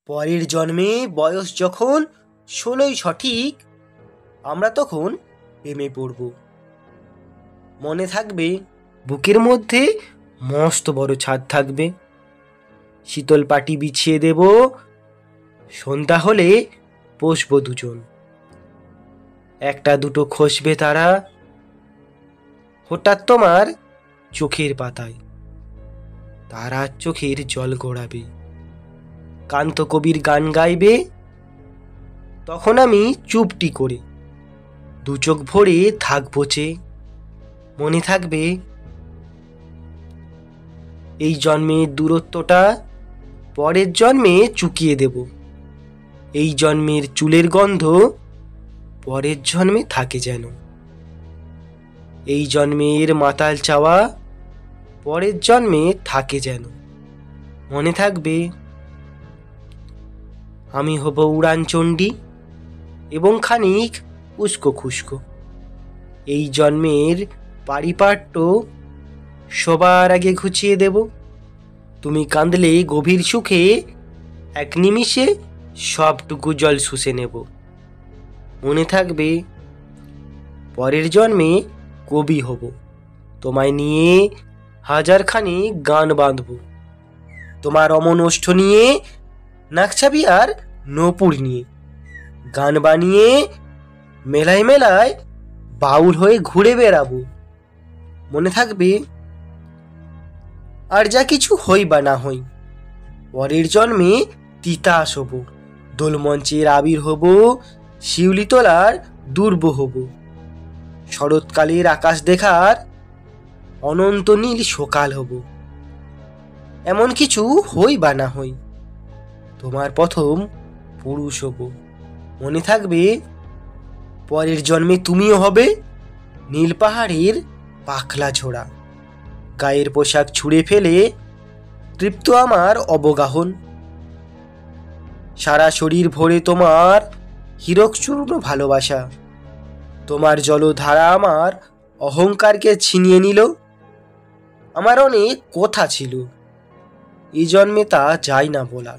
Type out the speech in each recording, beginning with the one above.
পরের জন্মে বয়স যখন 16ই সঠিক, আমরা তখন প্রেমে পড়ব। মনে থাকবে বুকের মধ্যে মস্ত বড় ছাদ থাকবে, শীতল পাটি বিছিয়ে দেব, সন্ধ্যা হলে বসবো দুজন, একটা দুটো খসবে তারা হঠাৎ তোমার চোখের পাতায়, তারা চোখের জল গড়াবে, কান্ত কবির গান গাইবে, তখন আমি চুপটি করে দু চোখ ভরে থাকবো চেয়ে। মনে থাকবে এই জন্মের দূরত্বটা পরের জন্মে চুকিয়ে দেব, এই জন্মের চুলের গন্ধ পরের জন্মে থাকে যেন, এই জন্মের মাতাল চাওয়া পরের জন্মে থাকে যেন। মনে থাকবে আমি হব উড়ানচণ্ডী এবং খানিক উস্কো খুস্কো, এই জন্মের পারিপাট্য সবার আগে ঘুচিয়ে দেব, তুমি কাঁদলে গভীর সুখে এক নিমিষে সবটুকু জল শুষে নেব। মনে থাকবে পরের জন্মে কবি হব, তোমায় নিয়ে হাজারখানি গান বাঁধব, তোমার অমন ওষ্ঠ নিয়ে নাকছাবি আর নূপুর নিয়ে গান বানিয়ে মেলায় মেলায় বাউল হয়ে ঘুরে বেড়াবো। মনে থাকবে আর যা কিছু হই বা না হই, পরের জন্মে তিতাস হব, দোলমঞ্চের আবির হব, শিউলি তোলার দুর্ব হব, শরৎকালের আকাশ দেখার অনন্ত নীল সকাল হব। এমন কিছু হই বা না হই, তোমার প্রথম পুরুষ হব। মনে থাকবে পরের জন্মে তুমিও হবে নীল পাহাড়ের পাখলা ঝোড়া, গায়ের পোশাক ছুঁড়ে ফেলে তৃপ্ত আমার অবগাহন, সারা শরীর ভরে তোমার হীরকচূর্ণ ভালোবাসা, তোমার জলধারা আমার অহংকারকে ছিনিয়ে নিল। আমার অনেক কথা ছিল, এই জন্মে তা যায় না বলা,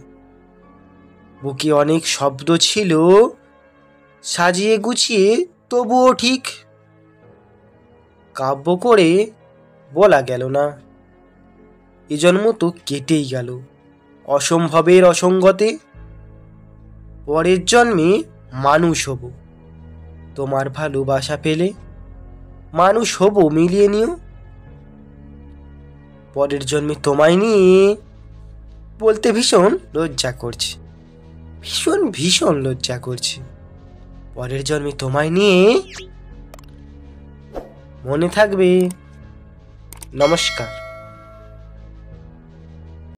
বুকে অনেক শব্দ ছিল, সাজিয়ে গুছিয়ে তবুও ঠিক কাব্য করে বলা গেল না। এ জন্ম তো কেটেই গেল অসম্ভবের অসঙ্গতে, পরের জন্মে মানুষ হব, তোমার ভালোবাসা পেলে মানুষ হব মিলিয়ে নিও। পরের জন্মে তোমায় নিয়ে বলতে ভীষণ লজ্জা করছে, ভীষণ ভীষণ লজ্জা করছে, পরের জন্মে তোমায় নিয়ে। মনে থাকবে। নমস্কার।